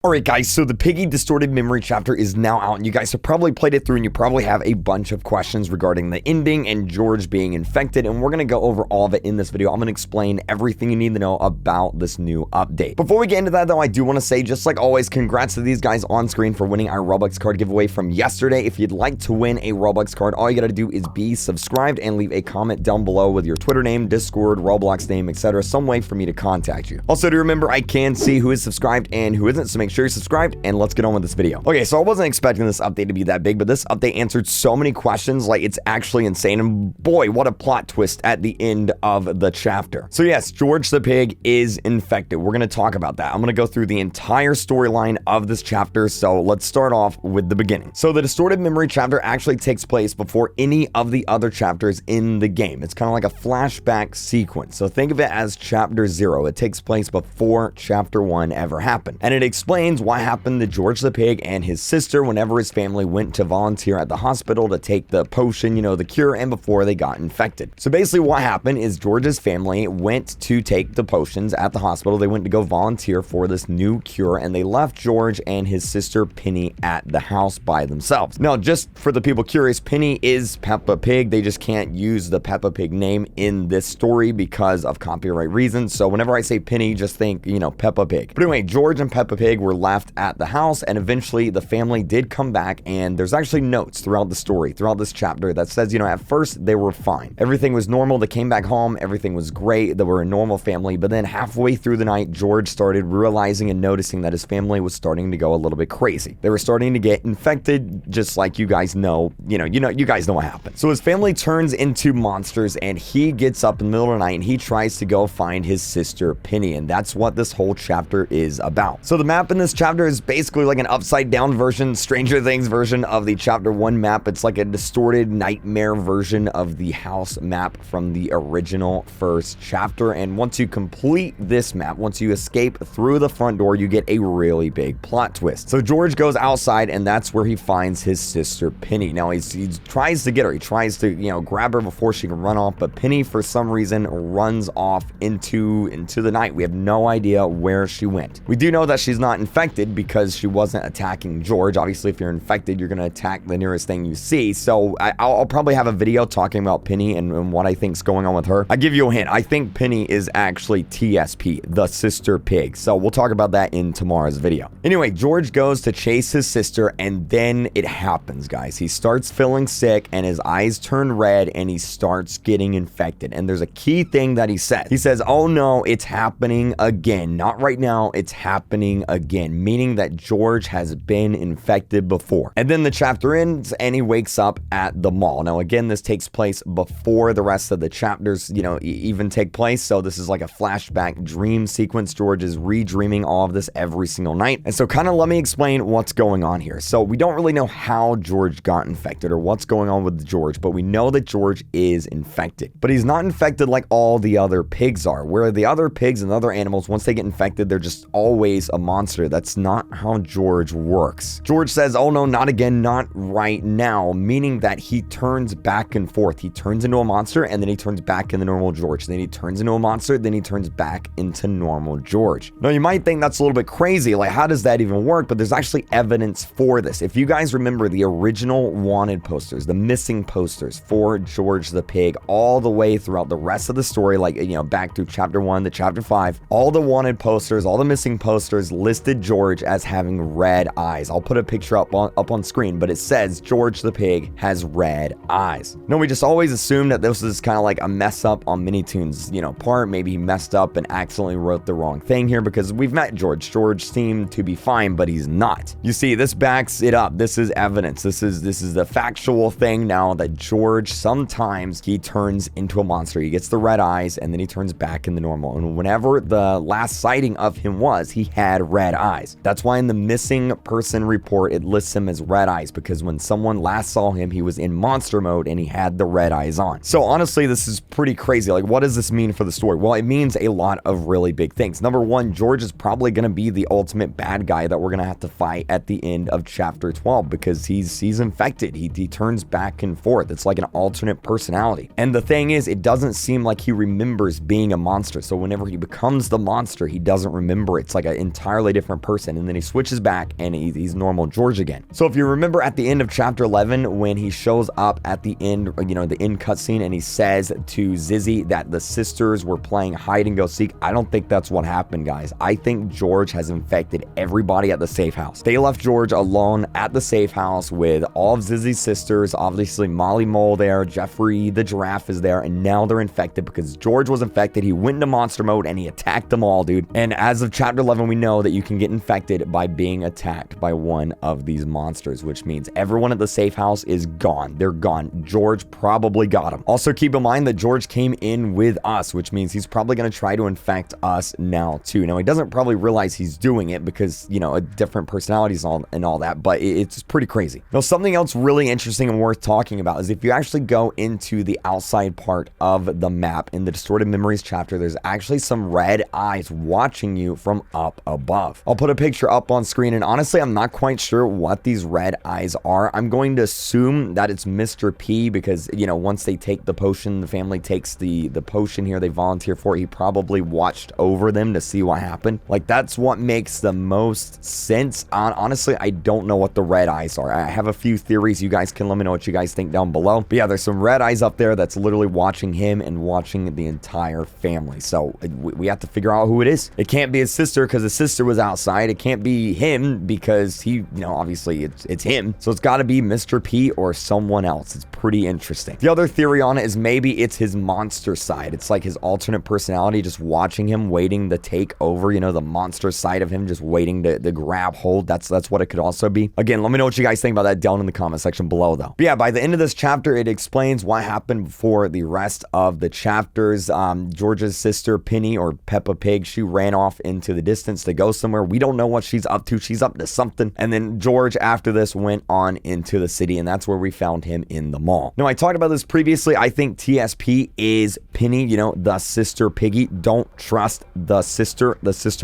Alright guys, so the Piggy Distorted Memory chapter is now out, and you guys have probably played it through, and you probably have a bunch of questions regarding the ending and George being infected, and we're going to go over all of it in this video. I'm going to explain everything you need to know about this new update. Before we get into that though, I do want to say, just like always, congrats to these guys on screen for winning our Robux card giveaway from yesterday. If you'd like to win a Robux card, all you got to do is be subscribed and leave a comment down below with your Twitter name, Discord, Roblox name, etc. Some way for me to contact you. Also, to remember, I can see who is subscribed and who isn't, so make sure you're subscribed, and let's get on with this video. Okay, so I wasn't expecting this update to be that big, but this update answered so many questions, like it's actually insane, and boy, what a plot twist at the end of the chapter. So yes, George the Pig is infected. We're going to talk about that. I'm going to go through the entire storyline of this chapter, so let's start off with the beginning. So the Distorted Memory chapter actually takes place before any of the other chapters in the game. It's kind of like a flashback sequence, so think of it as chapter 0. It takes place before chapter 1 ever happened, and it explains what happened to George the Pig and his sister whenever his family went to volunteer at the hospital to take the potion, you know, the cure, and before they got infected. So basically what happened is George's family went to take the potions at the hospital. They went to go volunteer for this new cure, and they left George and his sister Penny at the house by themselves. Now, just for the people curious, Penny is Peppa Pig. They just can't use the Peppa Pig name in this story because of copyright reasons. So whenever I say Penny, just think, you know, Peppa Pig. But anyway, George and Peppa Pig were left at the house, and eventually the family did come back, and there's actually notes throughout the story, throughout this chapter, that says, you know, at first they were fine. Everything was normal. They came back home. Everything was great. They were a normal family. But then halfway through the night, George started realizing and noticing that his family was starting to go a little bit crazy. They were starting to get infected, just like you guys know. You guys know what happened. So his family turns into monsters, and he gets up in the middle of the night and he tries to go find his sister Penny, and that's what this whole chapter is about. So the map in this chapter is basically like an upside down version, Stranger Things version of the chapter 1 map. It's like a distorted nightmare version of the house map from the original first chapter. And once you complete this map, once you escape through the front door, you get a really big plot twist. So George goes outside, and that's where he finds his sister Penny. Now he tries to get her. He tries to, you know, grab her before she can run off, but Penny for some reason runs off into the night. We have no idea where she went. We do know that she's not infected because she wasn't attacking George. Obviously, if you're infected, you're going to attack the nearest thing you see. So I'll probably have a video talking about Penny and what I think's going on with her. I'll give you a hint. I think Penny is actually TSP, the sister pig. So we'll talk about that in tomorrow's video. Anyway, George goes to chase his sister, and then it happens, guys. He starts feeling sick, and his eyes turn red, and he starts getting infected. And there's a key thing that he says. He says, "Oh no, it's happening again. Not right now, it's happening again," meaning that George has been infected before. And then the chapter ends, and he wakes up at the mall. Now, again, this takes place before the rest of the chapters, you know, even take place. So this is like a flashback dream sequence. George is redreaming all of this every single night. And so kind of let me explain what's going on here. So we don't really know how George got infected or what's going on with George, but we know that George is infected. But he's not infected like all the other pigs are, where the other pigs and other animals, once they get infected, they're just always a monster. That's not how George works. George says, "Oh no, not again, not right now," meaning that he turns back and forth. He turns into a monster, and then he turns back into normal George. Then he turns into a monster, then he turns back into normal George. Now, you might think that's a little bit crazy. Like, how does that even work? But there's actually evidence for this. If you guys remember the original wanted posters, the missing posters for George the Pig, all the way throughout the rest of the story, like, you know, back through chapter 1 to chapter 5, all the wanted posters, all the missing posters listed George as having red eyes. I'll put a picture up on screen, but it says George the Pig has red eyes. No, we just always assumed that this is kind of like a mess up on Minitoon's, you know, part. Maybe he messed up and accidentally wrote the wrong thing here, because we've met George. George seemed to be fine, but he's not. You see, this backs it up. This is evidence. This is the factual thing now, that George, sometimes he turns into a monster. He gets the red eyes, and then he turns back into normal. And whenever the last sighting of him was, he had red eyes. That's why in the missing person report, it lists him as red eyes, because when someone last saw him, he was in monster mode and he had the red eyes on. So honestly, this is pretty crazy. Like, what does this mean for the story? Well, it means a lot of really big things. Number one, George is probably going to be the ultimate bad guy that we're going to have to fight at the end of chapter 12, because he's infected. He turns back and forth. It's like an alternate personality. And the thing is, it doesn't seem like he remembers being a monster. So whenever he becomes the monster, he doesn't remember. It's like an entirely different different person, and then he switches back and he's normal George again. So if you remember at the end of chapter 11, when he shows up at the end, you know, the end cutscene, and he says to Zizzy that the sisters were playing hide and go seek, I don't think that's what happened, guys. I think George has infected everybody at the safe house. They left George alone at the safe house with all of Zizzy's sisters, obviously Molly Mole there, Jeffrey the giraffe is there, and now they're infected because George was infected. He went into monster mode and he attacked them all, dude. And as of chapter 11, we know that you can get infected by being attacked by one of these monsters, which means everyone at the safe house is gone. They're gone. George probably got him. Also, keep in mind that George came in with us, which means he's probably going to try to infect us now too. Now, he doesn't probably realize he's doing it because, you know, different personalities and all that, but it's pretty crazy. Now, something else really interesting and worth talking about is if you actually go into the outside part of the map in the Distorted Memories chapter, there's actually some red eyes watching you from up above. I'll put a picture up on screen, and honestly, I'm not quite sure what these red eyes are. I'm going to assume that it's Mr. P because, you know, once they take the potion, the family takes the potion here they volunteer for, he probably watched over them to see what happened. Like, that's what makes the most sense. Honestly, I don't know what the red eyes are. I have a few theories. You guys can let me know what you guys think down below. But yeah, there's some red eyes up there that's literally watching him and watching the entire family. So we have to figure out who it is. It can't be his sister because his sister was outside. It can't be him because he, you know, obviously it's him. So it's got to be Mr. P or someone else. It's pretty interesting. The other theory on it is maybe it's his monster side. It's like his alternate personality just watching him, waiting to take over, you know, the monster side of him, just waiting to grab hold. That's what it could also be. Again, let me know what you guys think about that down in the comment section below, though. But yeah, by the end of this chapter, it explains what happened before the rest of the chapters. George's sister, Penny, or Peppa Pig, she ran off into the distance to go somewhere. We don't know what she's up to. She's up to something. And then George, after this, went on into the city, and that's where we found him in the mall. Now, I talked about this previously. I think TSP is Penny, you know, the sister piggy. Don't trust the sister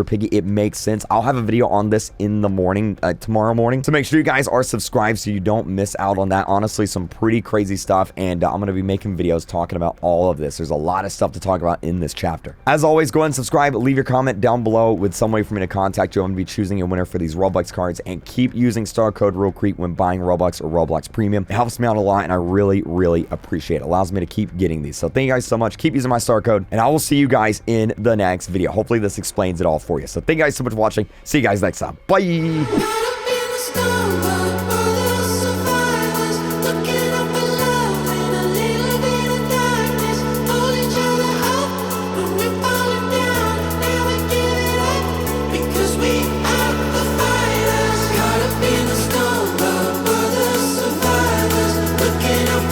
piggy. It makes sense. I'll have a video on this in the morning, tomorrow morning. So make sure you guys are subscribed so you don't miss out on that. Honestly, some pretty crazy stuff, and I'm going to be making videos talking about all of this. There's a lot of stuff to talk about in this chapter. As always, go ahead and subscribe. Leave your comment down below with some way for me to contact you. I'm going to be choosing a winner for these Roblox cards, and keep using star code RealCreep when buying Roblox or Roblox Premium. It helps me out a lot, and I really, really appreciate it. It allows me to keep getting these. So thank you guys so much. Keep using my star code, and I will see you guys in the next video. Hopefully this explains it all for you. So thank you guys so much for watching. See you guys next time. Bye.